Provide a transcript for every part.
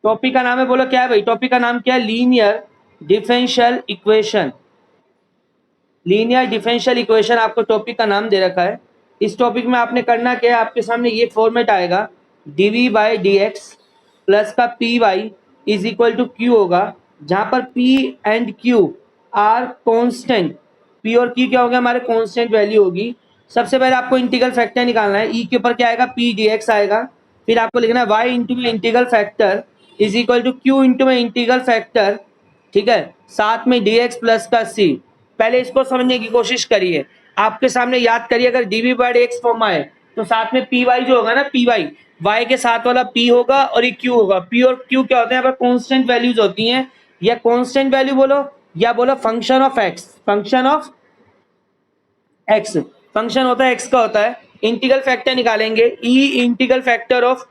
Topic का नाम है, बोलो क्या है भाई, टॉपिक का नाम क्या है, linear differential equation. Linear differential equation आपको टॉपिक का नाम दे रखा है। इस टॉपिक में आपने करना क्या है, आपके सामने ये फॉर्मेट आएगा, dv by D x plus का P Y is equal to Q होगा, जहां पर p and q are constant. p और q क्या होगा, हमारे कॉन्स्टेंट वैल्यू होगी। सबसे पहले आपको इंटीग्रल फैक्टर निकालना है, e के ऊपर क्या आएगा, p dx आएगा। फिर आपको लिखना है y इंटू में integral factor is equal to q into में इंटीग्रल फैक्टर, ठीक है, साथ में dx प्लस का c। पहले इसको समझने की कोशिश करिए, आपके सामने याद करिए, अगर dv by D x form आए तो साथ में पी वाई जो होगा ना, पी वाई वाई के साथ वाला p होगा और ये q होगा। p और q क्या होते हैं, यहाँ पर कॉन्स्टेंट वैल्यूज होती हैं, या कॉन्स्टेंट वैल्यू बोलो या बोलो function of x, function of x, function होता है x का होता है। इंटीग्रल फैक्टर निकालेंगे, e इंटीग्रल फैक्टर ऑफ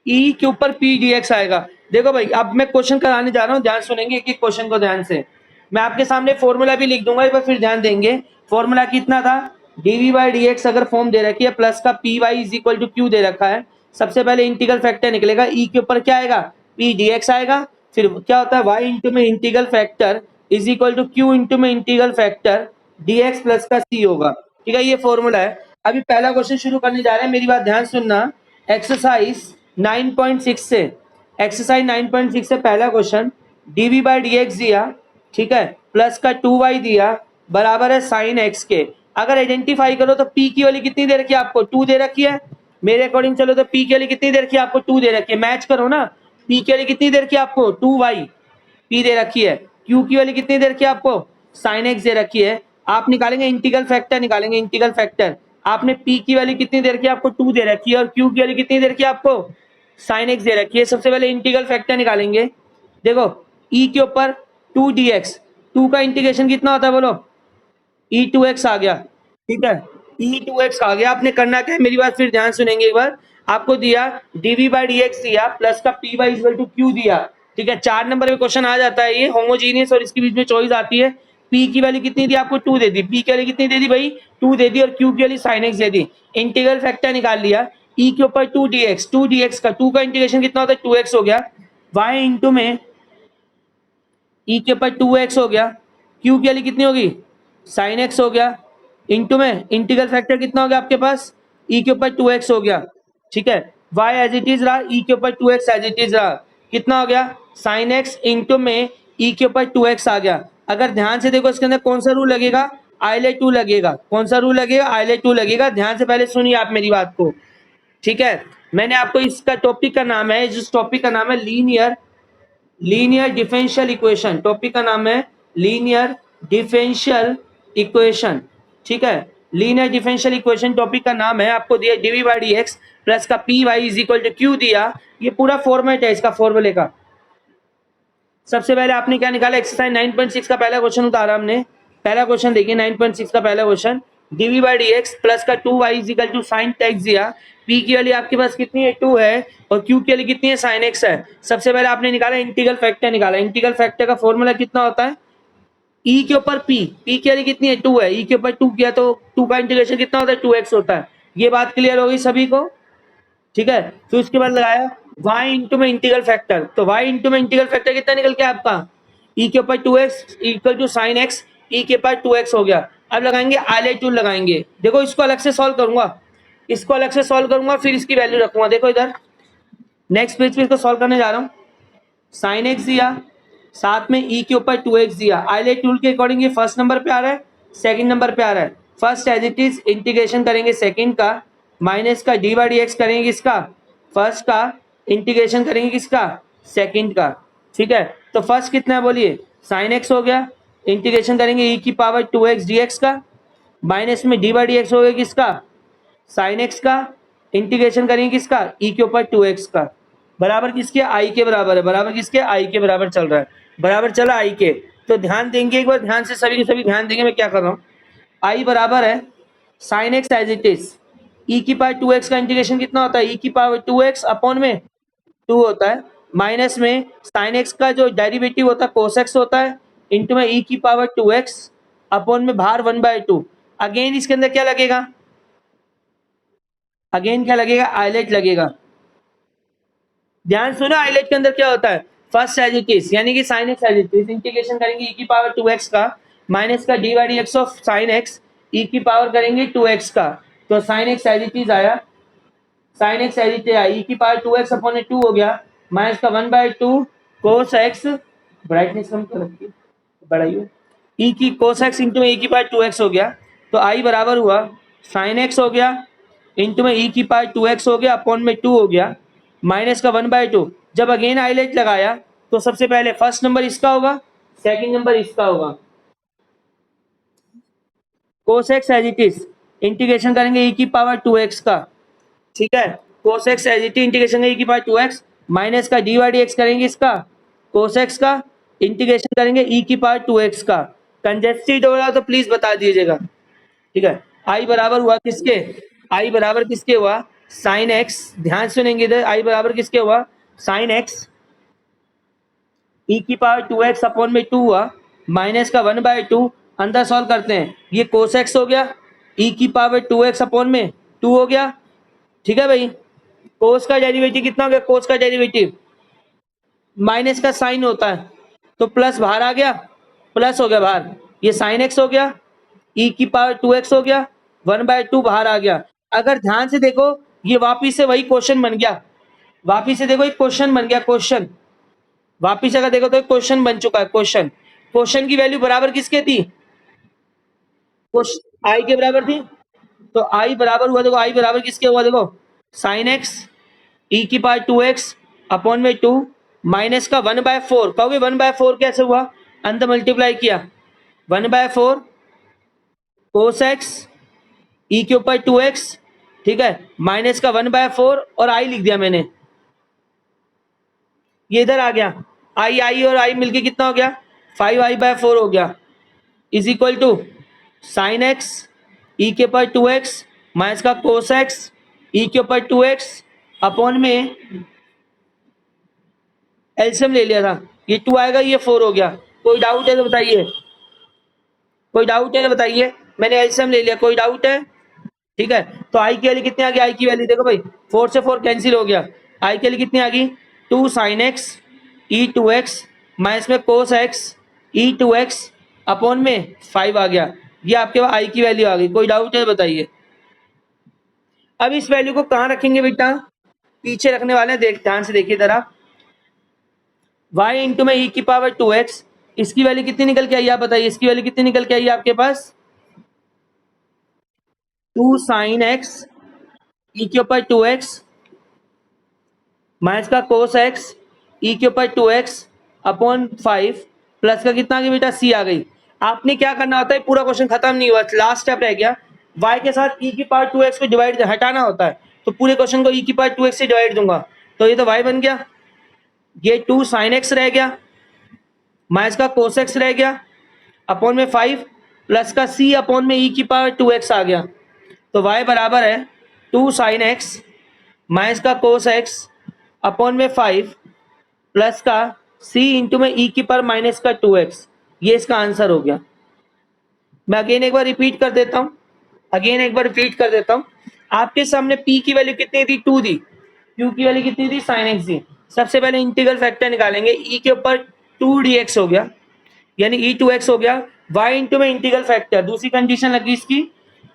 ई के ऊपर पी डी एक्स आएगा। देखो भाई, अब मैं क्वेश्चन कराने जा रहा हूँ, ध्यान सुनेंगे एक एक क्वेश्चन को ध्यान से। मैं आपके सामने फॉर्मूला भी लिख दूंगा, एक बार फिर ध्यान देंगे। फॉर्मूला कितना था, डीवी बाई डी एक्स अगर फॉर्म दे रखी है प्लस का P Y is equal to Q दे रखा है। सबसे पहले इंटीग्रल फैक्टर निकलेगा, ई के ऊपर क्या आएगा, पी डी एक्स आएगा। फिर क्या होता है, वाई इंटू में integral factor is equal to Q into में integral factor D x plus का सी होगा। ठीक है, ये फॉर्मूला है। अभी पहला क्वेश्चन शुरू करने जा रहे हैं, मेरी बात ध्यान सुनना। एक्सरसाइज 9.6 से, एक्सरसाइज 9.6 से पहला question, dv by D X दिया, ठीक है, प्लस का 2y दिया बराबर है साइन x के। अगर आइडेंटिफाई करो तो p की वैल्यू कितनी दे रखी है आपको, 2 दे रखी है। मेरे अकॉर्डिंग चलो तो p की वैल्यू कितनी दे रखी है आपको, 2 दे रखी है। मैच करो ना, p की वैल्यू कितनी दे रखी है आपको, 2y, p दे रखी है। q की वैल्यू कितनी दे रखी है आपको, साइन x दे रखी है। आप निकालेंगे इंटीग्रल फैक्टर, निकालेंगे इंटीग्रल फैक्टर। आपने p की वैल्यू कितनी दे रखी है आपको, 2 दे रखी है, और q की वैल्यू कितनी दे रखी है आपको, साइन x दे रखी है। सबसे पहले इंटीग्रल फैक्टर निकालेंगे। देखो e के ऊपर 2dx, 2 का इंटीग्रेशन कितना होता है बोलो, e2x आ गया, ठीक है, e2x आ गया। आपने करना क्या है, मेरी बात फिर ध्यान सुनेंगे एक बार। आपको दिया dv बाई डी एक्स दिया प्लस का P Y equal to Q दिया, ठीक है। 4 नंबर में क्वेश्चन आ जाता है ये होमोजीनियस, और इसके बीच में चॉइस आती है। p की वैल्यू कितनी दी आपको, 2 दे दी, p की वैल्यू कितनी दे दी भाई, 2 दे दी, और q की वैल्यू sin x दे दी। इंटीग्रल फैक्टर निकाल लिया, e के ऊपर 2dx, 2dx का 2 का इंटीग्रेशन कितना होता है, 2x हो गया। y इंटू में e के ऊपर 2x हो गया, q की वैल्यू कितनी होगी, sin x हो गया, इंटू में इंटीग्रल फैक्टर कितना हो गया आपके पास, e के ऊपर 2x हो गया, ठीक है। y एज इट इज रहा, e के ऊपर 2x एज इट इज रहा, कितना हो गया, sin x इंटू में e के ऊपर 2x आ गया। अगर ध्यान से देखो इसके अंदर कौन सा रूल लगेगा, आइले 2 लगेगा। कौन सा रूल लगेगा, आइले 2 लगेगा। ध्यान से पहले सुनिए आप मेरी बात को, ठीक है। मैंने आपको इसका टॉपिक का नाम है, जिस टॉपिक का नाम है लीनियर डिफरेंशियल इक्वेशन, टॉपिक का नाम है लीनियर डिफरेंशियल इक्वेशन, ठीक है। लीनियर डिफरेंशियल इक्वेशन टॉपिक का नाम है, आपको दिया D V by D x plus का P Y is equal to Q दिया। ये पूरा फॉर्मेट है इसका, फॉर्मूले का। सबसे पहले आपने क्या निकाला, एक्सरसाइज 9.6 का पहला क्वेश्चन उतारा हमने। पहला क्वेश्चन देखिए 9.6 का पहला question, dv by D x plus का 2y is equal to sine टेक्स दिया। p की वैल्यू आपके पास कितनी है, 2 है, और q की वैल्यू कितनी है, साइन x है। सबसे पहले आपने निकाला इंटीग्रल फैक्टर, निकाला। इंटीग्रल फैक्टर का फॉर्मूला कितना होता है, e के ऊपर p, p की वैल्यू कितनी है, 2 है, e के ऊपर 2 किया तो 2 का इंटीग्रेशन कितना होता है, 2x होता है। ये बात क्लियर हो गई सभी को, ठीक है। फिर उसके बाद लगाया y इंटू में इंटीग्रल फैक्टर, तो y इंटू में इंटीग्रल फैक्टर कितना निकल के आपका, e के ऊपर 2x equal to sine x, e के ऊपर 2x हो गया। अब लगाएंगे आइलेट टूल लगाएंगे। देखो इसको अलग से सॉल्व करूंगा, इसको अलग से सॉल्व करूंगा, फिर इसकी वैल्यू रखूंगा। देखो इधर नेक्स्ट पेज पे इसको सॉल्व करने जा रहा हूँ। साइन x दिया, साथ में e के ऊपर 2x दिया। आइलेट टूल के अकॉर्डिंग ये फर्स्ट नंबर पे आ रहा है, सेकंड नंबर पे आ रहा है। First as it is integration करेंगे सेकंड का, माइनस का डी बाई डी एक्स करेंगे इसका, फर्स्ट का इंटीग्रेशन करेंगे किसका, सेकंड का, ठीक है। तो फर्स्ट कितना है बोलिए, साइन एक्स हो गया, इंटीग्रेशन करेंगे e की पावर 2x dx का, माइनस में डी बाई डी एक्स हो गया किसका, साइन एक्स का, इंटीग्रेशन करेंगे किसका, e के ऊपर 2x का, बराबर किसके, i के बराबर है, बराबर किसके, i के बराबर चल रहा है, बराबर चला i के। तो ध्यान देंगे एक बार, ध्यान से सभी के सभी ध्यान देंगे मैं क्या कर रहा हूँ। i बराबर है sine X as it is, e की पावर 2x का इंटीग्रेशन कितना होता है, e की पावर 2x अपॉन में 2 होता है, माइनस में साइन एक्स का जो डेरिवेटिव होता है कोस एक्स होता है, इंटू में e की पावर 2x अपॉन में बाहर 1/2। अगेन इसके अंदर क्या लगेगा, अगेन क्या लगेगा, आइलेट लगेगा, ध्यान सुनो, आइलेट के अंदर क्या होता है, फर्स्ट एज इट इज यानी कि sine X as it is, integration करेंगे ई की पावर 2x का माइनस का D by D X of sine X, E की पावर करेंगे 2x का, तो sine X as it is आया, sine X as it is आया, ई की पावर 2x अपॉन में 2 हो गया, माइनस का 1/2 कोस एक्स, ब्राइटनेस कम कर रखिए बढ़ाइए, ई की कोस एक्स इंटू में ई की पावर 2x हो गया, तो आई बराबर हुआ साइन एक्स हो गया इंटू में ई की पावर 2x हो गया अपॉन में 2 हो गया, माइनस का 1/2। जब अगेन हाईलाइट लगाया तो सबसे पहले फर्स्ट नंबर इसका होगा, सेकंड नंबर इसका होगा, cos X as it is, integration करेंगे ई की पावर 2x का, ठीक है, cos X as it is integration E की पावर 2x माइनस का डी वाई डी एक्स करेंगे इसका, कोस एक्स का, इंटीग्रेशन करेंगे ई की पावर 2x का, कंजेस्टेड हो रहा तो प्लीज बता दीजिएगा, ठीक है। आई बराबर हुआ किसके, आई बराबर किसके हुआ, साइन एक्स, ध्यान सुनेंगे इधर, आई बराबर किसके हुआ, साइन एक्स ई की पावर 2x अपॉन में 2 हुआ, माइनस का 1/2, अंदर सॉल्व करते हैं, ये कोस एक्स हो गया, ई की पावर 2x अपॉन में 2 हो गया, ठीक है भाई, कोस का डेरिवेटिव कितना हो गया, कोस का डेरिवेटिव माइनस का साइन होता है तो प्लस बाहर आ गया, प्लस हो गया बाहर, ये साइन एक्स हो गया, ई की पावर 2x हो गया, 1/2 बाहर आ गया। अगर ध्यान से देखो ये वापिस से वही क्वेश्चन बन गया, वापिस से देखो एक क्वेश्चन बन गया, क्वेश्चन वापिस अगर देखो तो एक क्वेश्चन बन चुका है, क्वेश्चन, क्वेश्चन की वैल्यू बराबर किसके थी, आई के बराबर थी, तो आई बराबर हुआ, देखो आई बराबर किसके हुआ, देखो साइन एक्स ई की पावर 2x अपॉन में 2 माइनस का 1/4, कहोगे 1/4 कैसे हुआ, अंदर मल्टीप्लाई किया 1/4 कोस एक्स ई के ऊपर 2x, ठीक है, माइनस का 1/4 और आई लिख दिया मैंने, ये इधर आ गया, आई आई और आई मिलके कितना हो गया 5i/4 हो गया, is equal to sine X E के ऊपर 2x माइनस का कोस एक्स ई के ऊपर 2x अपॉन में एलसीएम ले लिया था, ये 2 आएगा ये 4 हो गया, कोई डाउट है तो बताइए, कोई डाउट है तो बताइए, मैंने एलसीएम ले लिया, कोई डाउट है, ठीक है। तो आई की वैल्यू कितनी आ गई, आई की वैल्यू देखो भाई 4 से 4 कैंसिल हो गया, आई की वैल्यू कितनी आ गई 2 साइन एक्स ई 2x माइनस में कोस एक्स ई 2x अपॉन में 5 आ गया, ये आपके पास आई की वैल्यू आ गई, कोई डाउट है बताइए। अब इस वैल्यू को कहाँ रखेंगे बेटा, पीछे रखने वाले हैं, देख ध्यान से देखिए जरा, y इंटू में ई की पावर 2x, इसकी वैल्यू कितनी निकल के आई आप बताइए, इसकी वैल्यू कितनी निकल के आई आपके पास 2 साइन एक्स ई के ऊपर 2x माइनस का कोस एक्स ई के ऊपर 2x अपॉन 5 प्लस का कितना आ गया बेटा c आ गई। आपने क्या करना होता है, पूरा क्वेश्चन खत्म नहीं हुआ, लास्ट स्टेप रह गया, y के साथ e की पावर 2x को डिवाइड हटाना होता है, तो पूरे क्वेश्चन को e की पावर 2x से डिवाइड दूंगा, तो ये तो y बन गया, ये 2 साइन एक्स रह गया माइनस का कोस एक्स रह गया अपॉन में 5 प्लस का c अपॉन में e की पावर 2x आ गया, तो y बराबर है 2 साइन एक्स माइनस का कोस एक्स अपॉन में 5 प्लस का c इंटू में e की पावर माइनस का 2x, ये इसका आंसर हो गया। मैं अगेन एक बार रिपीट कर देता हूँ, अगेन एक बार रिपीट कर देता हूँ, आपके सामने p की वैल्यू कितनी थी 2 दी, q की वैल्यू कितनी थी साइन एक्स दी, सबसे पहले इंटीग्रल फैक्टर निकालेंगे, e के ऊपर 2 dx हो गया यानी e 2x हो गया, y इंटू में इंटीग्रल फैक्टर, दूसरी कंडीशन लगी इसकी,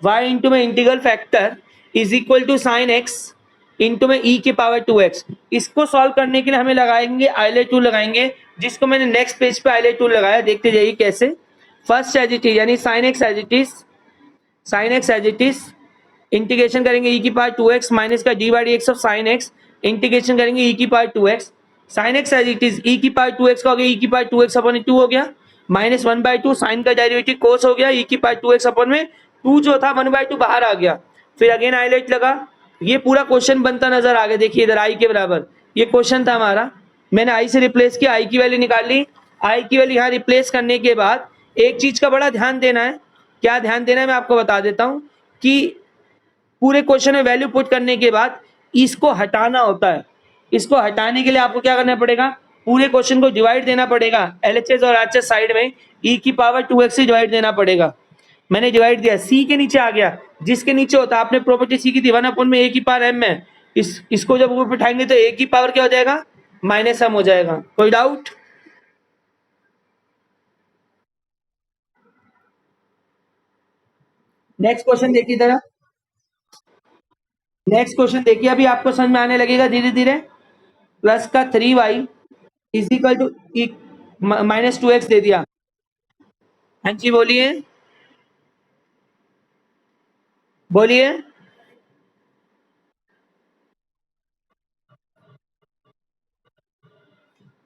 y इंटू में integral factor is equal to sine X into में e की पावर 2x। इसको सॉल्व करने के लिए हमें लगाएंगे आइलेट टूल लगाएंगे, जिसको मैंने नेक्स्ट पेज पे आइलेट टूल लगाया, देखते जाइए कैसे। फर्स्ट एज इट इज यानी sine X as it is, sine X as it is integration करेंगे e की पावर 2x माइनस का D by D X of sine X, integration करेंगे e की power 2x, sine X as it is e की power 2x का हो गया e की पावर 2x अपॉन 2 हो गया, माइनस 1/2 साइन का डेरिवेटिव कोस हो गया e की पावर 2x अपॉन में 2 जो था 1/2 बाहर आ गया, फिर अगेन हाईलाइट लगा, ये पूरा क्वेश्चन बनता नजर आ गया, देखिए इधर आई के बराबर ये क्वेश्चन था हमारा, मैंने आई से रिप्लेस किया, आई की वैल्यू निकाल ली, आई की वैल्यू यहाँ रिप्लेस करने के बाद एक चीज का बड़ा ध्यान देना है, क्या ध्यान देना है मैं आपको बता देता हूँ कि पूरे क्वेश्चन में वैल्यू पुट करने के बाद इसको हटाना होता है, इसको हटाने के लिए आपको क्या करना पड़ेगा, पूरे क्वेश्चन को डिवाइड देना पड़ेगा, एलएचएस और आरएचएस साइड में e की पावर 2x से डिवाइड देना पड़ेगा, मैंने डिवाइड दिया, c के नीचे आ गया, जिसके नीचे होता है आपने प्रॉपर्टी सी की थी 1 अपॉन में a की पावर m में, इसको जब ऊपर उठाएंगे तो ए की पावर क्या हो जाएगा, माइनस m हो जाएगा। कोई डाउट? नेक्स्ट क्वेश्चन देखिए जरा। नेक्स्ट क्वेश्चन देखिए, अभी आपको समझ में आने लगेगा धीरे धीरे। प्लस का 3y is equal to -2x दे दिया। हाँ जी बोलिए, बोलिए।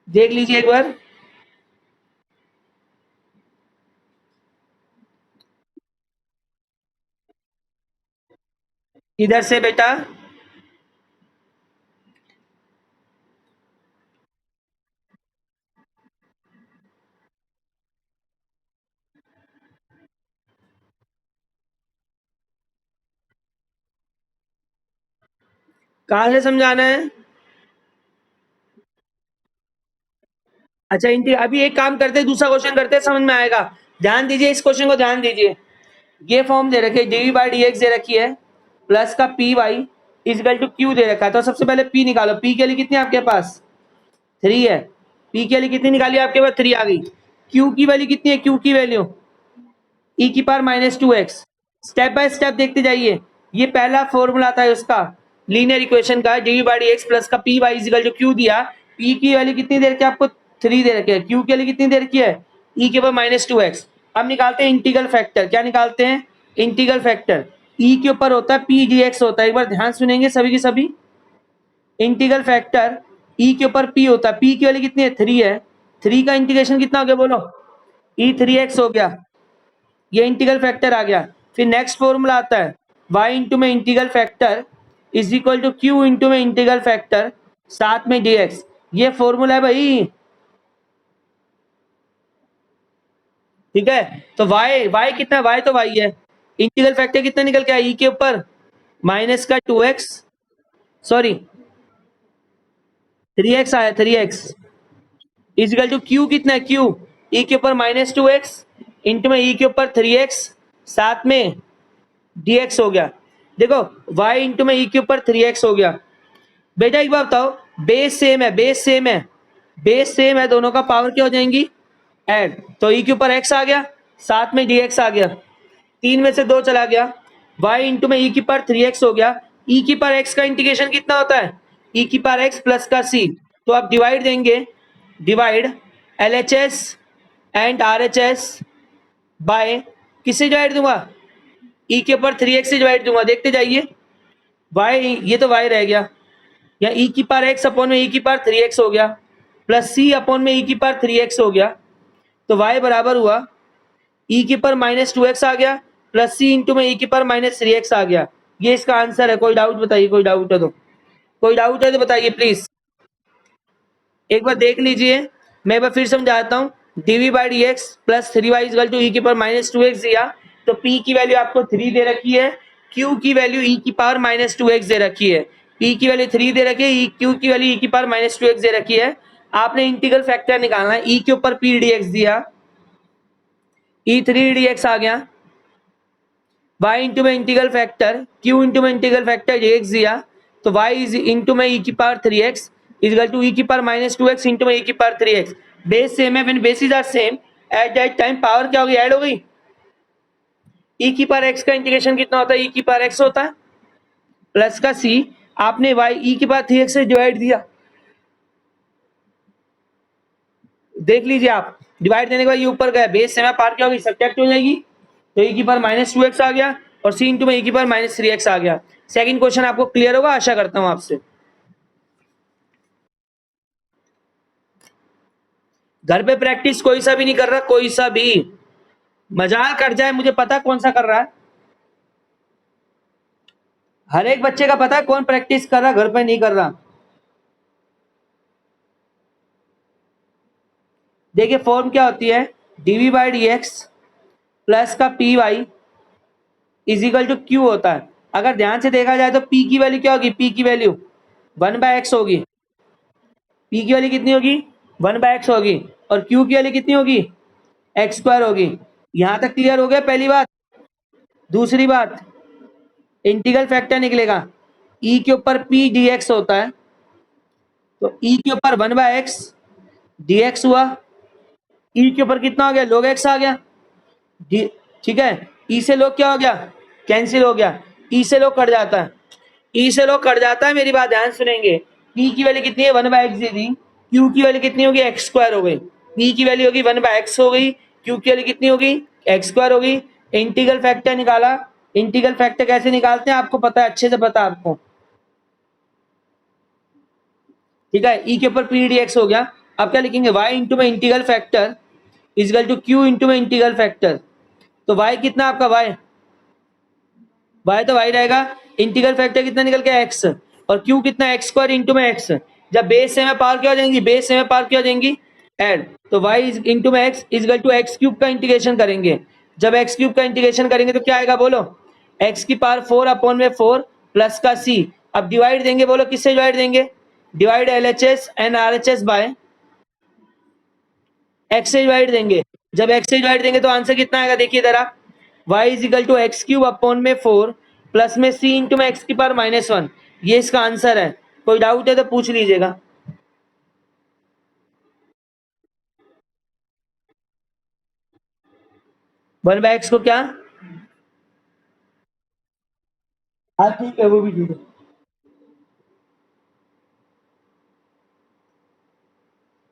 देख लीजिए एक बार। इधर से बेटा, कहाँ से समझाना है? अच्छा अभी एक काम करते हैं, दूसरा क्वेश्चन करते हैं, समझ में आएगा। ध्यान दीजिए, इस क्वेश्चन को ध्यान दीजिए। ये फॉर्म दे रखी है, डी बाई डी एक्स दे रखी है, प्लस का P Y is equal to Q दे रखा है। तो सबसे पहले पी निकालो। पी के लिए कितनी आपके पास 3 है। पी के लिए कितनी निकाली आपके पास 3 आ गई। क्यू की वैल्यू कितनी है, क्यू की वैल्यू ई की power -2x। Step by step देखते जाइए। ये पहला फॉर्मूला था उसका, लीनियर इक्वेशन का, D by D x plus का P Y is equal to Q दिया। पी की वैल्यू कितनी दे रखी है आपको, 3 दे रखी है। क्यू के लिए कितनी दे रखी है, ई के पावर -2x। अब निकालते हैं इंटीग्रल फैक्टर। क्या निकालते हैं, इंटीग्रल फैक्टर। ई के ऊपर होता है पी डी एक्स होता है, एक बार ध्यान सुनेंगे सभी की सभी। इंटीग्रल फैक्टर ई के ऊपर पी होता है, पी की वैल्यू कितनी है 3 है। 3 का इंटीग्रेशन कितना हो गया बोलो, e3x हो गया। ये इंटीग्रल फैक्टर आ गया। फिर नेक्स्ट फॉर्मूला आता है y इंटू में integral factor is equal to Q into में इंटीग्रल फैक्टर साथ में dx। ये फॉर्मूला है भाई, ठीक है। तो y कितना, y तो y है। इंटीग्रल फैक्टर कितना निकल के आया, e के ऊपर माइनस का 2x, सॉरी 3x आया, 3x इजिकल टू क्यू कितना है, क्यू ई के ऊपर -2x इंटू में ई के ऊपर 3x साथ में dx हो गया। देखो y इंटू में ई के ऊपर 3x हो गया। बेटा एक बात बताओ, बेस सेम है, बेस सेम है, बेस सेम है, दोनों का पावर क्या हो जाएंगी, ऐड। तो ई के ऊपर x आ गया, साथ में dx आ गया, 3 में से 2 चला गया। y इंटू में ई की पावर 3x हो गया। ई की पावर x का इंटीग्रेशन कितना होता है, ई की पावर x प्लस का c। तो आप डिवाइड देंगे, divide LHS and RHS by किससे डिवाइड दूंगा, ई के ऊपर 3x से डिवाइड दूंगा। देखते जाइए, y ये तो y रह गया, या ई की पावर x अपॉन में ई की पावर 3x हो गया, प्लस c अपॉन में ई की पावर 3x हो गया। तो y बराबर हुआ ई की पावर -2x आ गया, प्लस c इंटू में ई की पावर -3x आ गया। ये इसका आंसर है। कोई डाउट बताइए, कोई डाउट है तो, कोई डाउट है तो बताइए प्लीज। एक बार देख लीजिए, मैं एक बार फिर समझाता हूँ। dv by D x plus 3y is equal to E की पावर -2x दिया, तो p की वैल्यू आपको 3 दे रखी है, q की वैल्यू e की पावर -2x दे रखी है। p की वैल्यू 3 दे रखी है, q की वैल्यू e की पावर -2x दे रखी है। आपने इंटीग्रल फैक्टर निकालना है, e के ऊपर p dx दिया, e3 dx आ गया। y इंटू में इंटीग्रल फैक्टर q इंटू में इंटीग्रल फैक्टर dx दिया, तो y इज इंटू में e की power 3x equal to e की पावर -2x इंटू में e की पावर 3x। बेस सेम है, when basis are same at that time power क्या हो गई, ऐड हो गई। e की पावर x का इंटीग्रेशन कितना होता है, e की पावर x होता है, प्लस का c, आपने y e की पावर 3x से डिवाइड दिया। देख लीजिए आप, डिवाइड देने के बाद ये ऊपर गया, बेस सेम है, पावर क्या होगी, सब्ट्रैक्ट हो जाएगी। तो e की पावर -2x आ गया और c इंटू में e की पावर -3x आ गया। सेकंड क्वेश्चन आपको क्लियर होगा, आशा करता हूं आपसे। घर पे प्रैक्टिस कोई सा भी नहीं कर रहा, कोई सा भी मजाक कर जाए, मुझे पता कौन सा कर रहा है। हर एक बच्चे का पता है कौन प्रैक्टिस कर रहा, घर पे नहीं कर रहा। देखिए फॉर्म क्या होती है, dv by D x plus का P Y is equal to Q होता है। अगर ध्यान से देखा जाए तो p की वैल्यू क्या होगी, p की वैल्यू 1/x होगी। p की वैल्यू कितनी होगी, 1/x होगी, और q की वैल्यू कितनी होगी, x² होगी। यहां तक क्लियर हो गया पहली बात। दूसरी बात, इंटीग्रल फैक्टर निकलेगा, ई के ऊपर पी डी एक्स होता है, तो ई के ऊपर 1/x डी एक्स हुआ, ई के ऊपर कितना हो गया, log x आ गया, ठीक है। ई से log क्या हो गया, कैंसिल हो गया, ई से log कट जाता है, ई से log कट जाता है। मेरी बात ध्यान सुनेंगे, पी की वैल्यू कितनी है 1/x दे दी, क्यू की वैल्यू कितनी होगी एक्स स्क्वायर हो गई, पी की वैल्यू होगी 1/x हो गई, क्यू की वैल्यू कितनी होगी एक्स स्क्वायर होगी। इंटीग्रल फैक्टर निकाला, इंटीग्रल फैक्टर कैसे निकालते हैं आपको पता है, अच्छे से पता है आपको, ठीक है। ई के ऊपर पी डी एक्स हो गया, अब क्या लिखेंगे, वाई इंटू में integral factor equal to Q into में इंटीग्रल फैक्टर, तो वाई कितना आपका, वाई तो वाई रहेगा, इंटीग्रल फैक्टर कितना निकल के एक्स, और क्यू कितना एक्स स्क्वायर इंटू में एक्स, जब बेस से में पावर क्या हो जाएंगी, बेस से में पावर क्या हो जाएंगी ऐड, तो वाई इंटू में X equal to X cube का इंटीग्रेशन करेंगे, जब एक्स क्यूब का इंटीग्रेशन करेंगे तो क्या आएगा बोलो, एक्स की पावर 4/4 प्लस का सी, अब डिवाइड देंगे, बोलो किससे डिवाइड देंगे, divide L H S and R H S by X से डिवाइड देंगे, जब एक्स से डिवाइड देंगे तो आंसर कितना आएगा, देखिए इधर आप, y is equal to X cube upon में 4 प्लस में c इंटू में एक्स की पावर -1, ये इसका आंसर है। कोई डाउट है तो पूछ लीजिएगा। 1/x को क्या, हाँ ठीक है वो भी ठीक है।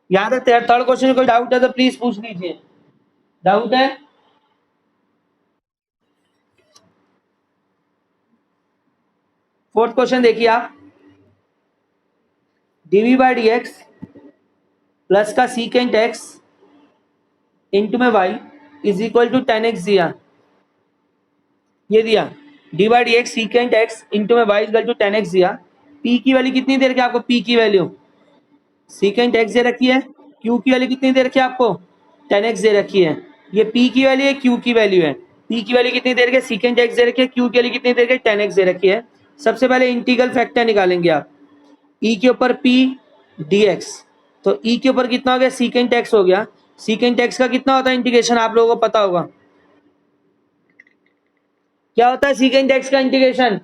यहाँ तक थर्ड क्वेश्चन में कोई डाउट है तो प्लीज पूछ लीजिए, डाउट है। फोर्थ क्वेश्चन देखिए आप, dv by D x plus का सीकेंट एक्स इंटू में Y is equal to 10x दिया, ये दिया D by D X secant X into में वाई इक्वल टू 10x दिया, पी की वैल्यू कितनी दे रखी है आपको, पी की वैल्यू सीकेंट एक्स दे रखी है, क्यू की वैल्यू कितनी दे रखी है आपको 10x दे रखी है, ये पी की वैल्यू है, क्यू की वैल्यू है, पी की वैल्यू कितनी दे रखी है सीकेंट एक्स दे रखी है, क्यू की वैल्यू कितनी दे रखी है 10x दे रखी है। सबसे पहले इंटीग्रल फैक्टर निकालेंगे आप, ई के ऊपर पी डी एक्स, तो ई के ऊपर कितना हो गया सीकेंट एक्स हो गया, सीकेंट एक्स का कितना होता है इंटीग्रेशन आप लोगों को पता होगा, क्या होता है सीकेंट एक्स का इंटीग्रेशन,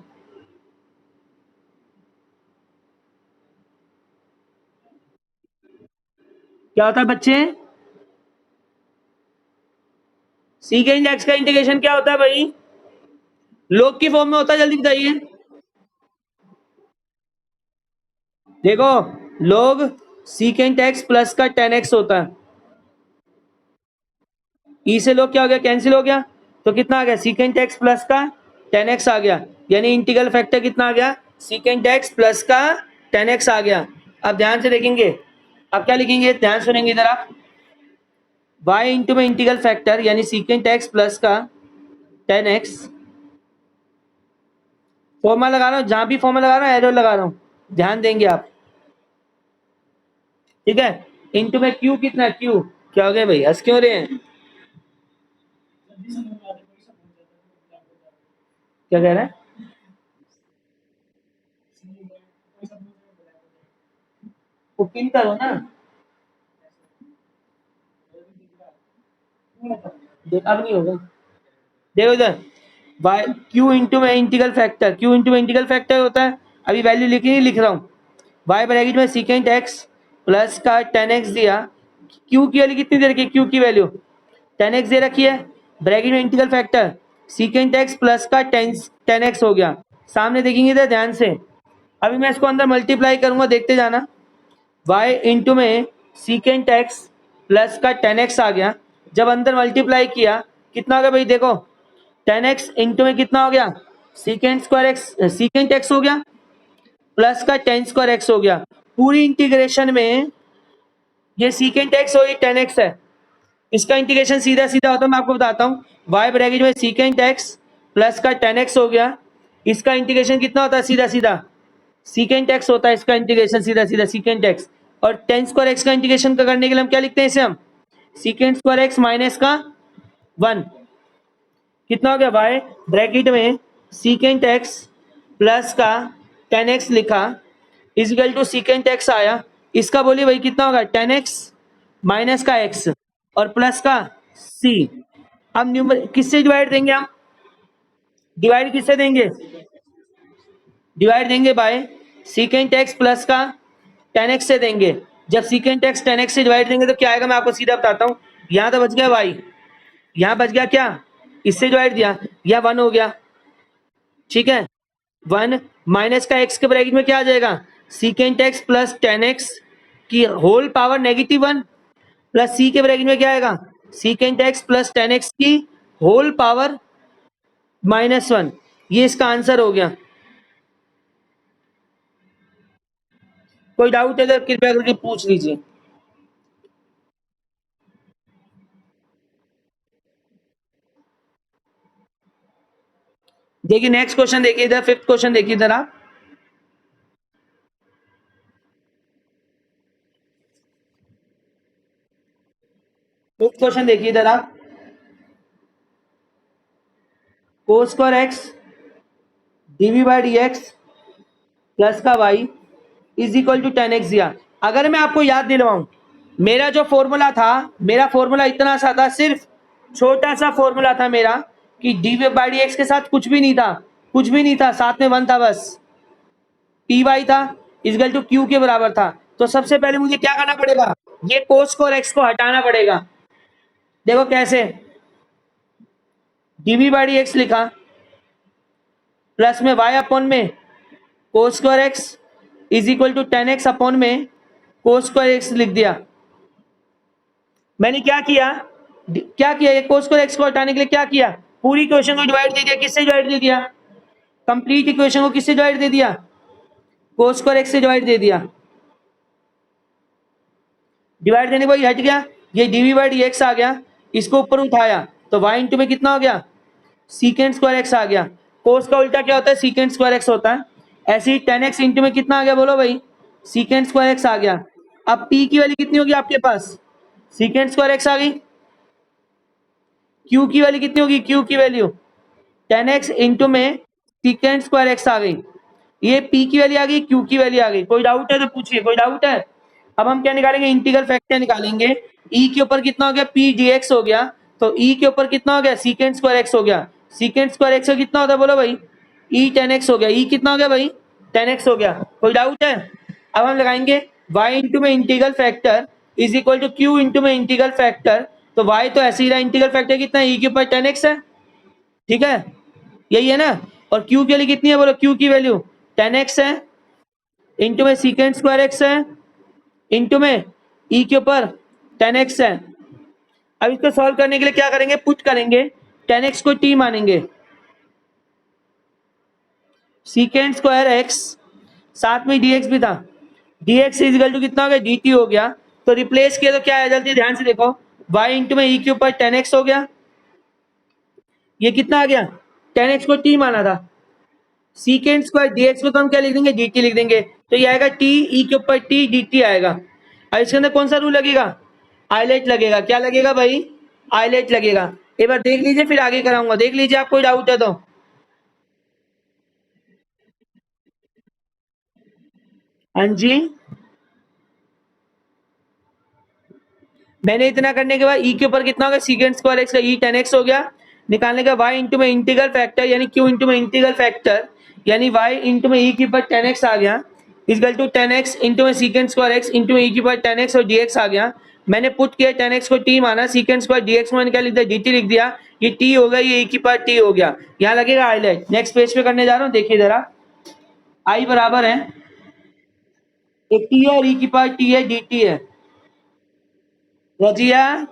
क्या होता है बच्चे, सीकेंट एक्स का इंटीग्रेशन क्या होता है भाई, लोग की फॉर्म में होता है, जल्दी बताइए। देखो लोग सीकेंट एक्स प्लस का 10x होता है, ई से लोग क्या हो गया कैंसिल हो गया, तो कितना आ गया सीकेंट एक्स प्लस का 10x आ गया, यानी इंटीग्रल फैक्टर कितना आ गया सीकेंट एक्स प्लस का 10x आ गया। अब ध्यान से देखेंगे, अब क्या लिखेंगे ध्यान सुनेंगे इधर आप, y इंटू में इंटीग्रल फैक्टर यानी सीकेंट एक्स प्लस का 10x, फॉर्मूला लगा रहा हूँ, जहां भी फॉर्मूला लगा रहा हूँ एरो लगा रहा हूँ, ध्यान देंगे आप, ठीक है। इंटू में क्यू कितना है, क्यू क्या हो गया भाई, हंस क्यों रहे हैं, क्या कह रहा है, वो पिन करो ना, अब नहीं होगा, देखो इधर बाय क्यू इंटू में इंटीग्रल फैक्टर, क्यू इंटू में इंटीग्रल फैक्टर होता है, अभी वैल्यू लिख नहीं लिख रहा हूँ, वाई ब्रैकेट में सीकेंट एक्स प्लस का 10x दिया, क्यू की वैल्यू कितनी दे रखी है, क्यू की वैल्यू 10x दे रखी है, ब्रैकेट में integral factor secant X plus का 10x हो गया, सामने देखेंगे इधर ध्यान से, अभी मैं इसको अंदर मल्टीप्लाई करूंगा देखते जाना, y इंटू में सीकेंट एक्स प्लस का 10x आ गया, जब अंदर मल्टीप्लाई किया कितना हो गया भाई देखो 10x इंटू में कितना हो गया secant square x, secant x हो गया प्लस का 10 स्क्वायर एक्स हो गया, पूरी इंटीग्रेशन में ये सीकेंट एक्स और ये 10x है, इसका इंटीग्रेशन सीधा सीधा होता है, मैं आपको बताता हूँ, y ब्रैकेट में सीकेंट एक्स प्लस का 10x हो गया, इसका इंटीग्रेशन कितना होता है सीधा सीधा सीकेंट एक्स होता है, इसका इंटीग्रेशन सीधा सीधा सीकेंट एक्स, और 10 स्क्वायर एक्स का इंटीग्रेशन करने के लिए हम क्या लिखते हैं इसे, हम सीकेंट स्क्वायर एक्स माइनस का 1, कितना हो गया y ब्रैकेट में सीकेंट एक्स प्लस का 10x लिखा इजकल टू सीकेंट एक्स आया, इसका बोलिए भाई कितना होगा 10x माइनस का x और प्लस का c, अब न्यूमर किससे डिवाइड देंगे हम, डिवाइड किससे देंगे, डिवाइड देंगे बाय सीकेंट एक्स प्लस का टेन एक्स से देंगे। जब सीकेंट एक्स टेन एक्स से डिवाइड देंगे तो क्या आएगा, मैं आपको सीधा बताता हूँ। यहाँ तो बच गया वाई, यहाँ बच गया क्या, इससे डिवाइड दिया, यह वन हो गया, ठीक है। वन माइनस का एक्स के ब्रैकेट में क्या आ जाएगा, secant X plus ten X की whole power negative one, plus C के ब्रैकेट में क्या आएगा, secant X plus ten X की होल पावर माइनस वन। ये इसका आंसर हो गया। कोई डाउट है तो कृपया करके पूछ लीजिए। देखिए नेक्स्ट क्वेश्चन देखिए इधर, फिफ्थ क्वेश्चन देखिए इधर आप। फिफ्थ क्वेश्चन देखिए इधर आप। Cos square X DV by D x plus का Y is equal to ten X दिया। अगर मैं आपको याद दिलवाऊं, मेरा जो फॉर्मूला था, मेरा फॉर्मूला इतना सा था, सिर्फ छोटा सा फॉर्मूला था मेरा कि डी बाई डी एक्स के साथ कुछ भी नहीं था, कुछ भी नहीं था, साथ में वन था बस, पी वाई था इजगल टू क्यू के बराबर था। तो सबसे पहले मुझे क्या करना पड़ेगा, ये कोस स्क्वायर एक्स को हटाना पड़ेगा। देखो कैसे, डीवी बाई डी एक्स लिखा प्लस में वाई अपॉन में cos square x is equal to ten x upon में कोस स्क्वायर एक्स लिख दिया। मैंने क्या किया, क्या किया, ये कोस स्क्वायर एक्स को हटाने के लिए क्या किया, पूरी इक्वेशन को डिवाइड दे दिया। किससे डिवाइड दे दिया, कंप्लीट इक्वेशन को किससे डिवाइड दे दिया, कोस स्क्वायर एक्स से डिवाइड दे दिया। डिवाइड देने के बाद हट गया, ये डीवी बाई डी एक्स आ गया, इसको ऊपर उठाया तो वाई इंटू में कितना हो गया, सीकेंट स्क्वायर एक्स आ गया। कोस का उल्टा क्या होता है, सीकेंट स्क्वायर एक्स होता है। ऐसे ही टेन एक्स इंटू में कितना आ गया, बोलो भाई, सीकेंट स्क्वायर एक्स आ गया। अब पी की वैल्यू कितनी होगी आपके पास, सीकेंट स्क्वायर एक्स आ गई। क्यू की वैल्यू कितनी होगी, क्यू की वैल्यू टेन एक्स इंटू में सीकेंट स्क्वायर एक्स आ गई। ये पी की वैल्यू आ गई, क्यू की वैल्यू आ गई। कोई डाउट है तो पूछिए, कोई डाउट है। अब हम क्या निकालेंगे, इंटीग्रल फैक्टर निकालेंगे। ई के ऊपर कितना हो गया, पी डी एक्स हो गया, तो ई के ऊपर कितना हो गया, सीकेंट स्क्वायर एक्स हो गया। सीकेंट स्क्वायर एक्स का कितना होता है बोलो भाई, ई टेन एक्स हो गया। ई कितना हो गया भाई, टेन एक्स हो गया। कोई डाउट है। अब हम लगाएंगे y इंटू में integral factor is equal to Q into में इंटीग्रल फैक्टर। तो y तो ऐसे ही रहा, इंटीग्रल फैक्टर कितना है, ई के ऊपर टेन एक्स है, ठीक है, यही है ना। और q के लिए कितनी है बोलो, q की वैल्यू टेन एक्स है, इंटू में सीकेंट स्क्वायर एक्स है, इंटू में ई के ऊपर टेन एक्स है। अब इसको सॉल्व करने के लिए क्या करेंगे, पुट करेंगे, टेन एक्स को टी मानेंगे, सीकेंट स्क्वायर एक्स साथ में dx भी था, dx इज इक्वल टू कितना हो गया, dt हो गया। तो रिप्लेस किया तो क्या आ जल्दी ध्यान से देखो, y इंटू में ई के ऊपर टेन एक्स हो गया, ये कितना आ गया, टेन एक्स को t माना था, सीकेंट स्क्वायर dx को तो हम क्या लिख देंगे, dt लिख देंगे। तो ये आएगा t ई के ऊपर t dt आएगा। अब इसके अंदर कौन सा रूल लगेगा, आइलेट लगेगा। क्या लगेगा भाई, आइलेट लगेगा। एक बार देख लीजिए फिर आगे कराऊंगा, देख लीजिए आप, कोई डाउट है तो। हाँ जी, मैंने इतना करने के बाद ई के ऊपर कितना हो गया, सीकेंट स्क्वायर एक्स का ई टेन एक्स हो गया। निकालने का वाई इंटू में इंटीग्रल फैक्टर यानी क्यू इंटू में इंटीग्रल फैक्टर यानी वाई इंटू में ई के ऊपर टेन एक्स आ गया, equal to ten X into में सीकेंट स्क्वायर एक्स इंटू में ई के ऊपर टेन एक्स और डी एक्स आ गया। मैंने पुट किया टेन एक्स को टी माना, सीकेंट स्क्वायर डी एक्स मैंने क्या लिख दिया, डी टी लिख दिया। ये टी हो गया, ये ई की पावर टी हो गया। यहाँ लगेगा हाईलाइट। नेक्स्ट पेज पे करने जा रहा हूँ, देखिए जरा। आई बराबर है एक टी है और ई की पावर टी है, डी टी है। रजिया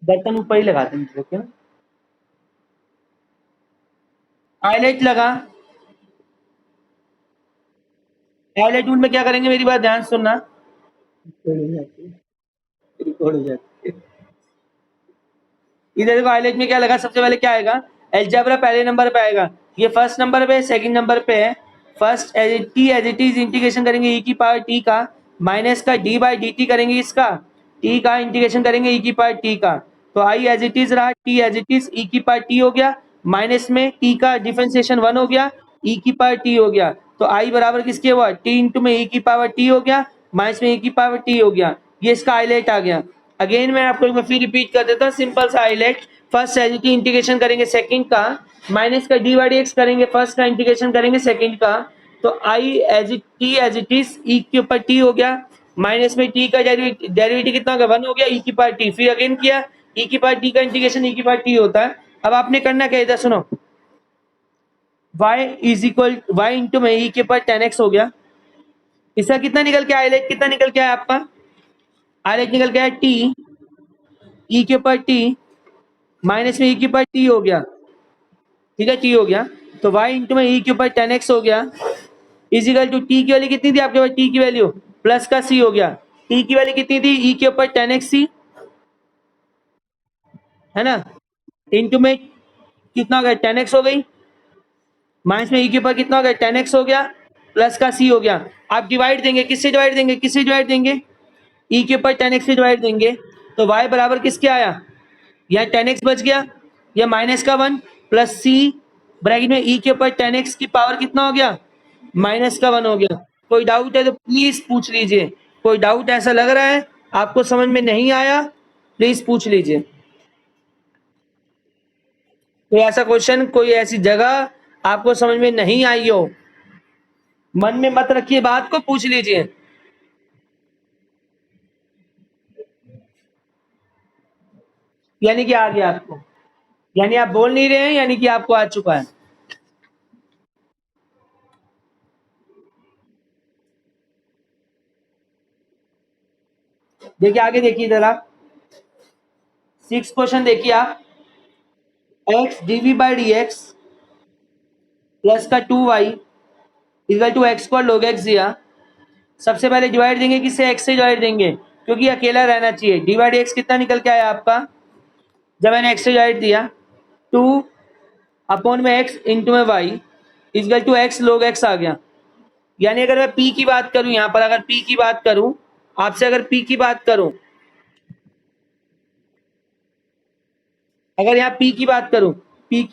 बर्तन ऊपर ही लगाते हैं, हाईलाइट लगा। हाईलाइट टूल में क्या करेंगे, मेरी बात ध्यान से सुनना, रिकॉर्ड हो जाती है। इधर देखो हाईलाइट में क्या लगा, सबसे पहले क्या आएगा, अलजेब्रा पहले नंबर पे आएगा, ये फर्स्ट नंबर पे, सेकंड नंबर पे है। First T as it is integration करेंगे ई की पावर टी का, माइनस का डी बाई डी टी करेंगे, इसका टी का इंटीग्रेशन करेंगे ई की पावर टी का। तो आई एज इट इज रहा, टी एज इट इज ई की पावर टी हो गया, माइनस में टी का डिफरेंशिएशन वन हो गया, ई की पावर टी हो गया। तो आई बराबर किसके हुआ, टी इंटू में ई की पावर टी हो गया, माइनस में ई की पावर टी हो गया। ये इसका हाईलाइट आ गया। अगेन मैं आपको एक बार फिर रिपीट कर देता हूँ, सिंपल सा हाईलाइट। फर्स्ट एज की इंटीग्रेशन करेंगे सेकंड का, माइनस का डी बाई डी एक्स करेंगे फर्स्ट का, इंटीग्रेशन करेंगे सेकंड का, तो आई एज इट इज ई के ऊपर टी हो गया, माइनस में टी का डेरिवेटिव कितना हो गया 1 हो गया, ई की पावर टी, फिर अगेन किया ई की पावर टी का इंटीग्रेशन ई की पावर टी होता है। अब आपने करना क्या, इधर सुनो, y is equal Y into में ई के पावर 10x हो गया, इसका कितना निकल के आया, आइलेट कितना निकल के आया आपका, आइलेट निकल के आया टी, ई के ऊपर टी माइनस में ई के ऊपर टी हो गया, ठीक है टी हो गया, तो y इंटू में ई के ऊपर 10x हो गया, इजिकल टू टी की वैल्यू कितनी थी आपके पास, टी की वैल्यू प्लस का सी हो गया, टी की वैल्यू कितनी थी, ई के ऊपर 10x सी, है ना, इंटू में कितना हो गया 10x हो गई, माइनस में ई के ऊपर कितना हो गया 10x हो गया, प्लस का सी हो गया। आप डिवाइड देंगे, किससे डिवाइड देंगे, किससे डिवाइड देंगे, ई के ऊपर 10x से डिवाइड देंगे, तो y बराबर किसके आया, यहाँ 10x बच गया, या माइनस का 1 प्लस सी ब्रैकेट में ई के ऊपर 10x की पावर कितना हो गया, माइनस का 1 हो गया। कोई डाउट है तो प्लीज पूछ लीजिए, कोई डाउट ऐसा लग रहा है आपको समझ में नहीं आया, प्लीज पूछ लीजिए, कोई ऐसा क्वेश्चन, कोई ऐसी जगह आपको समझ में नहीं आई हो, मन में मत रखिए बात को, पूछ लीजिए। यानी कि आ गया आपको, यानी आप बोल नहीं रहे हैं, यानी कि आपको आ चुका है। देखिए आगे देखिए जरा, 6 क्वेश्चन देखिए आप, x DV by D x plus का 2y equal to x square log x दिया। सबसे पहले डिवाइड देंगे, किससे, x से डिवाइड देंगे, क्योंकि अकेला रहना चाहिए। डी बाई डी एक्स कितना निकल के आया आपका, जब मैंने x से डिवाइड दिया 2 अपॉन में x इंटू में y equal to x log x आ गया। यानी अगर मैं p की बात करूं, यहाँ पर अगर p की बात करूं, आपसे अगर p की बात करूं, अगर यहाँ p की बात करूं, p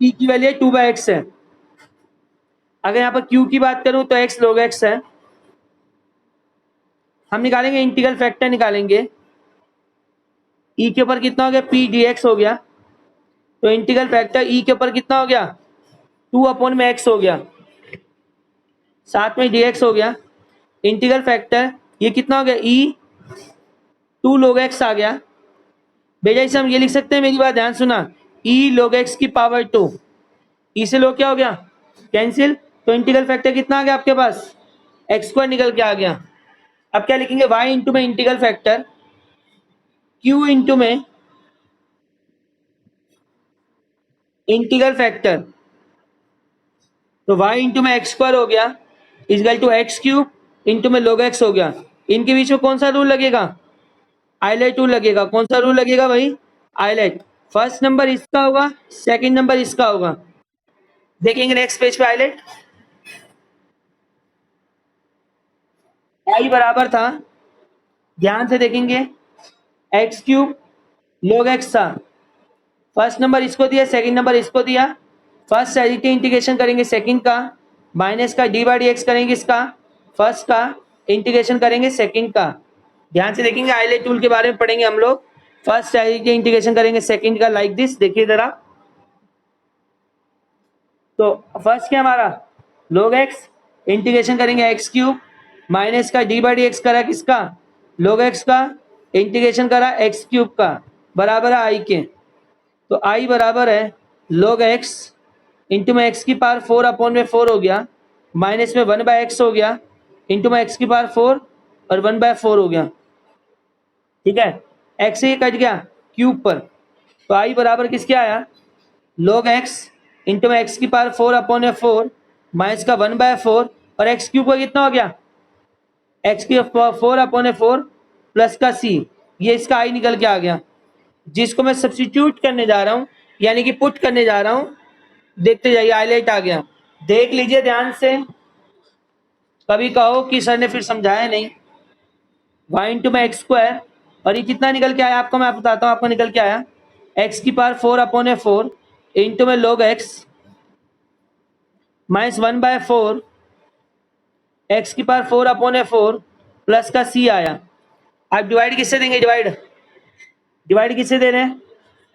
की वैल्यू 2/x है। अगर यहाँ पर q की बात करूं तो x log x है। हम निकालेंगे इंटीग्रल फैक्टर निकालेंगे, e के ऊपर कितना हो गया p dx हो गया, तो इंटीग्रल फैक्टर e के ऊपर कितना हो गया 2 अपॉन में x हो गया, साथ में dx हो गया, इंटीग्रल फैक्टर ये कितना हो गया e 2 log x आ गया। बेजा इसे हम ये लिख सकते हैं, मेरी बात ध्यान सुना, e log x की पावर 2, e से log क्या हो गया कैंसिल, तो इंटीग्रल फैक्टर कितना आ गया आपके पास, एक्स स्क्वायर निकल के आ गया। अब क्या लिखेंगे, y इंटू में इंटीग्रल फैक्टर q इंटू में इंटीग्रल फैक्टर, तो y इंटू में एक्स स्क्वायर हो गया equal to X cube into में log x हो गया। इनके बीच में कौन सा रूल लगेगा, आइलेट रूल लगेगा। कौन सा रूल लगेगा भाई, आइलेट। फर्स्ट नंबर इसका होगा, सेकंड नंबर इसका होगा। देखेंगे नेक्स्ट पेज पे आइलेट, आई बराबर था, ध्यान से देखेंगे, एक्स क्यूब log x था, फर्स्ट नंबर इसको दिया, सेकंड नंबर इसको दिया, फर्स्ट एडिटिव इंटीग्रेशन करेंगे सेकंड का, माइनस का डी बाई डी एक्स करेंगे इसका, फर्स्ट का इंटीग्रेशन करेंगे सेकंड का। ध्यान से देखेंगे, आइलेट टूल के बारे में पढ़ेंगे हम लोग। फर्स्ट एडिटिव इंटीग्रेशन करेंगे सेकंड का, लाइक दिस, देखिए जरा। तो फर्स्ट क्या हमारा log x, इंटीग्रेशन करेंगे एक्स क्यूब, माइनस का डी बाई डी एक्स करा किसका, log x का, इंटीग्रेशन करा एक्स क्यूब का, बराबर है आई के। तो आई बराबर है log x इंटू में एक्स की पावर 4 अपॉन में 4 हो गया, माइनस में 1/x हो गया, इंटू में एक्स की पावर 4 और 1/4 हो गया, ठीक है। x से ये कट गया क्यूब पर, तो आई बराबर किसके आया, log x इंटू में एक्स की पावर 4 अपॉन में 4 माइनस का 1/4 और एक्स क्यूब का कितना हो गया, एक्स की 4 अपॉन में 4 प्लस का c, ये इसका आई निकल के आ गया, जिसको मैं सब्स्टिट्यूट करने जा रहा हूँ, यानी कि पुट करने जा रहा हूँ। देखते जाइए, हाईलाइट आ गया, देख लीजिए ध्यान से, कभी कहो कि सर ने फिर समझाया नहीं। y इंटू में एक्स स्क्वायर, और ये कितना निकल के आया आपको, मैं बताता हूँ आपको निकल के आया, एक्स की पावर 4 अपॉन में 4 इंटू में log x माइनस 1/4 एक्स की पावर 4 अपॉन में 4 प्लस का c आया। आप डिवाइड किससे देंगे? डिवाइड किससे दे रहे हैं?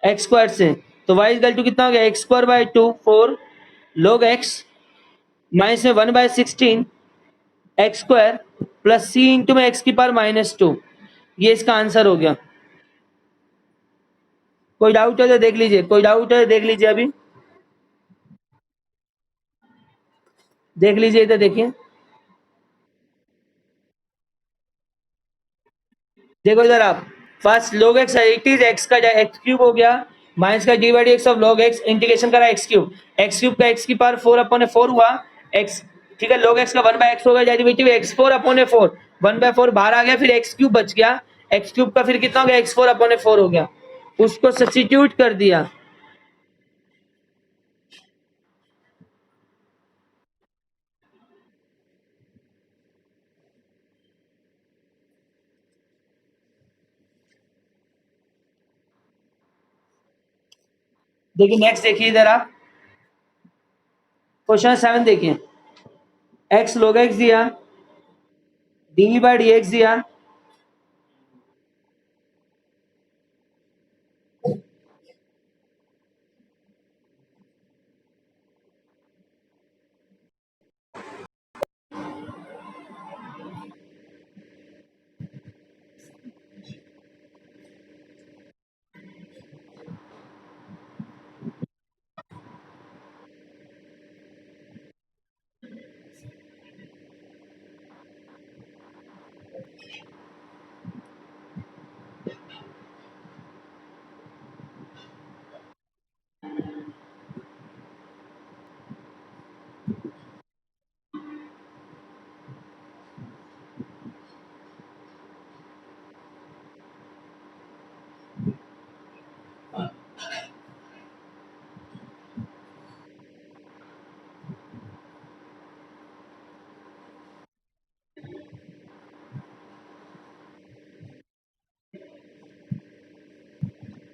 एक्स स्क्वायर से। तो वाई इक्वल टू कितना हो गया? X square by 2 4 log x minus में 1/16 एक्स स्क्वायर प्लस सी इंटू में एक्स की पावर -2। ये इसका आंसर हो गया। कोई डाउट है तो देख लीजिए, कोई डाउट है तो देख लीजिए, अभी देख लीजिए, इधर देखिए, देखो इधर आप। First log x it is x का एक्स क्यूब हो गया माइनस का D by D X of log x integration करा एक्स क्यूब का एक्स की पावर 4/4 हुआ एक्स। ठीक है, log x का 1/x हो गया डेरिवेटिव x4/4 1/4 बाहर आ गया, फिर एक्स क्यूब बच गया, एक्स क्यूब का फिर कितना हो गया? x4/4 हो गया, उसको सब्स्टिट्यूट कर दिया। देखिए नेक्स्ट, देखिए इधर आप क्वेश्चन 7 देखिए। x log x दिया, डी बाई डी एक्स दिया,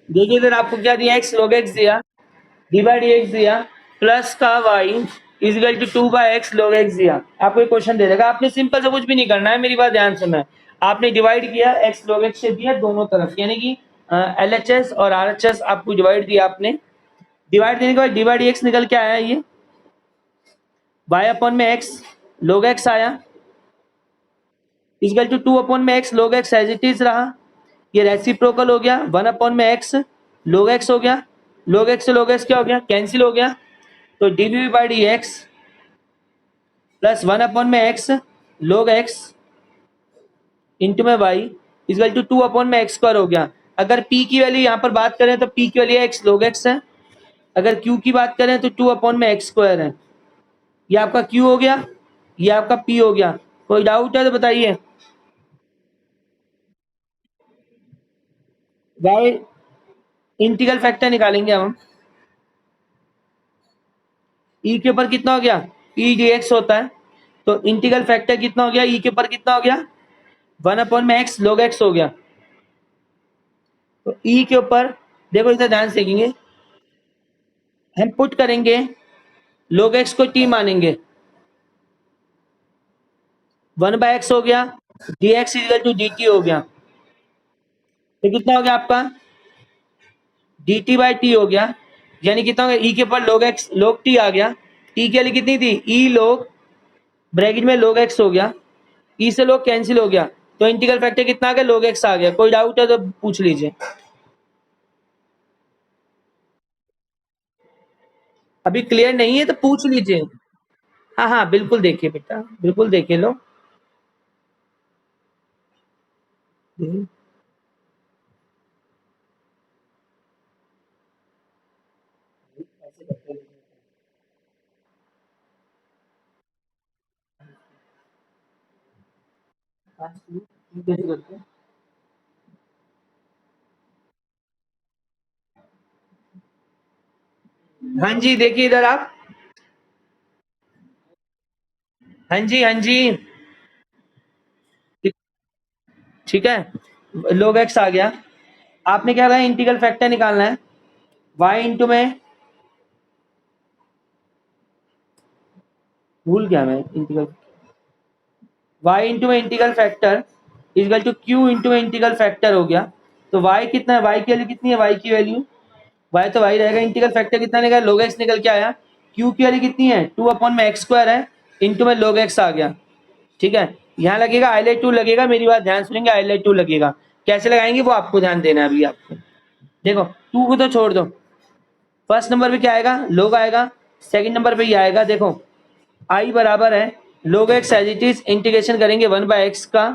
देखिए इधर आपको क्या दिया? x log x दिया, डी बाई डी एक्स दिया, प्लस का y equal to 2/x log x दिया। आपको एक क्वेश्चन दे देगा, आपने सिंपल से कुछ भी नहीं करना है, मेरी बात ध्यान सुनना है। आपने डिवाइड किया, x log x से दिया दोनों तरफ, यानी कि LHS और RHS आपको डिवाइड दिया आपने। डिवाइड देने के बाद डी बाई डी एक्स निकल के आया, ये y अपॉन में x log x आया, इजिकल टू 2 अपॉन में x log x as it is रहा। ये रेसिप्रोकल हो गया, 1 अपॉन में x log x हो गया, log x से log x क्या हो गया? कैंसिल हो गया। तो D V by D x plus 1 upon में x log x इंटू में y इजल टू 2 अपॉन में एक्स स्क्वायर हो गया। अगर p की वैल्यू यहाँ पर बात करें तो p की वैल्यू x log x है, अगर q की बात करें तो 2 अपॉन में एक्स स्क्वायर है। ये आपका q हो गया, ये आपका p हो गया। कोई डाउट है तो बताइए। y इंटीग्रल फैक्टर निकालेंगे अब हम। e के ऊपर कितना हो गया? e dx होता है, तो इंटीग्रल फैक्टर कितना हो गया? e के ऊपर कितना हो गया? 1 अपॉन में x log x हो गया। तो e के ऊपर देखो, इधर ध्यान से देखेंगे, हम पुट करेंगे log x को t मानेंगे, 1/x हो गया, dx इक्वल टू dt हो गया। तो कितना हो गया आपका? dt बाई टी हो गया, यानी कितना हो गया? e के ऊपर log x log t आ गया। t की वैल्यू कितनी थी? e log ब्रैकेट में log x हो गया, e से log कैंसिल हो गया, तो इंटीग्रल फैक्टर कितना आ गया? log x आ गया। कोई डाउट है तो पूछ लीजिए। अभी क्लियर नहीं है तो पूछ लीजिए। हाँ हाँ बिल्कुल, देखिए बेटा, बिल्कुल देखिए लो। हाँ जी, देखिए इधर आप। हाँ जी, हाँ जी, ठीक है, log x आ गया। आपने क्या करना है? इंटीग्रल फैक्टर निकालना है, y इंटू में, भूल गया मैं इंटीग्रल, y इंटू में integral factor equal to Q into integral factor हो गया। तो y कितना है, y की वैल्यू कितनी है, y की वैल्यू y तो y रहेगा, इंटीग्रल फैक्टर कितना निकला, log x निकल के आया। q की वैल्यू कितनी है, 2/x² है, इंटू में log x आ गया। ठीक है, यहाँ लगेगा हाईलाइट 2 लगेगा, मेरी बात ध्यान सुनेंगे, हाईलाइट 2 लगेगा। कैसे लगाएंगे वो आपको ध्यान देना है अभी आपको। देखो 2 को तो छोड़ दो, फर्स्ट नंबर पे क्या आएगा, log आएगा, सेकंड नंबर पे ये आएगा। देखो i बराबर है log x as it is, integration करेंगे 1/x का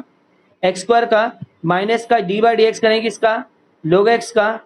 x² का, माइनस का d/dx करेंगे इसका log x का,